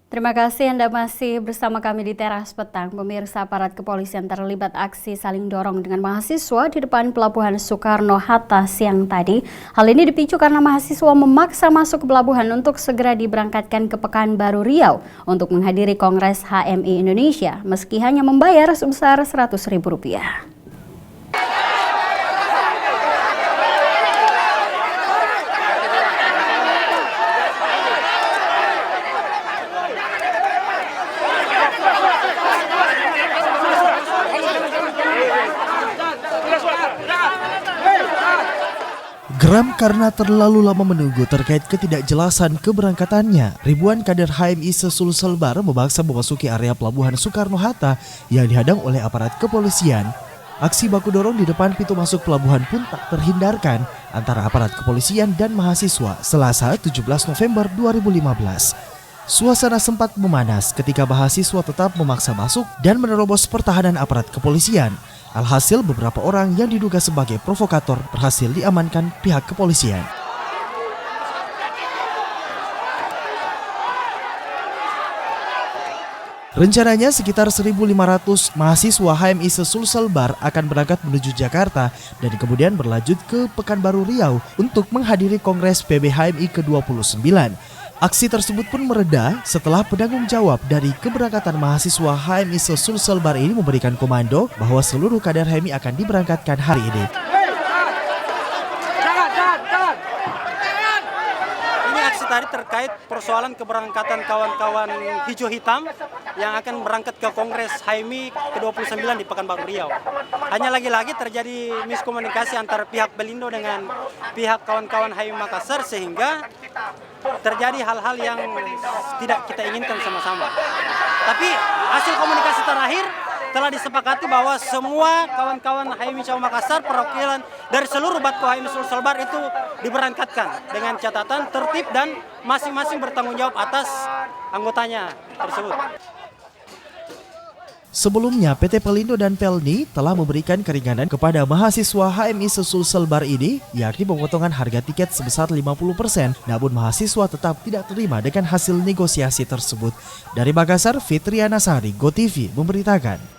Terima kasih Anda masih bersama kami di Teras Petang. Pemirsa, aparat kepolisian terlibat aksi saling dorong dengan mahasiswa di depan Pelabuhan Soekarno-Hatta siang tadi. Hal ini dipicu karena mahasiswa memaksa masuk ke pelabuhan untuk segera diberangkatkan ke Pekanbaru Riau untuk menghadiri Kongres HMI Indonesia, meski hanya membayar sebesar Rp100.000. Geram karena terlalu lama menunggu terkait ketidakjelasan keberangkatannya, ribuan kader HMI se-Sulselbar memaksa memasuki area Pelabuhan Soekarno-Hatta yang dihadang oleh aparat kepolisian. Aksi baku dorong di depan pintu masuk pelabuhan pun tak terhindarkan antara aparat kepolisian dan mahasiswa Selasa 17 November 2015. Suasana sempat memanas ketika mahasiswa tetap memaksa masuk dan menerobos pertahanan aparat kepolisian. Alhasil beberapa orang yang diduga sebagai provokator berhasil diamankan pihak kepolisian. Rencananya sekitar 1.500 mahasiswa HMI se-Sulselbar akan berangkat menuju Jakarta dan kemudian berlanjut ke Pekanbaru Riau untuk menghadiri Kongres PB HMI ke-29. Aksi tersebut pun mereda setelah penanggung jawab dari keberangkatan mahasiswa HMI se-Sulselbar ini memberikan komando bahwa seluruh kader HMI akan diberangkatkan hari ini. Ini aksi tadi terkait persoalan keberangkatan kawan-kawan hijau hitam yang akan berangkat ke Kongres HMI ke-29 di Pekanbaru Riau. Hanya lagi-lagi terjadi miskomunikasi antara pihak Belindo dengan pihak kawan-kawan HMI Makassar sehingga terjadi hal-hal yang tidak kita inginkan sama-sama. Tapi hasil komunikasi terakhir telah disepakati bahwa semua kawan-kawan HMI Cawang Makassar perwakilan dari seluruh Batko HMI Sulselbar itu diberangkatkan dengan catatan tertib dan masing-masing bertanggung jawab atas anggotanya tersebut. Sebelumnya, PT Pelindo dan Pelni telah memberikan keringanan kepada mahasiswa HMI se-Sulselbar ini, yakni pemotongan harga tiket sebesar 50%. Namun mahasiswa tetap tidak terima dengan hasil negosiasi tersebut. Dari Makassar, Fitriana Sari, GoTV memberitakan.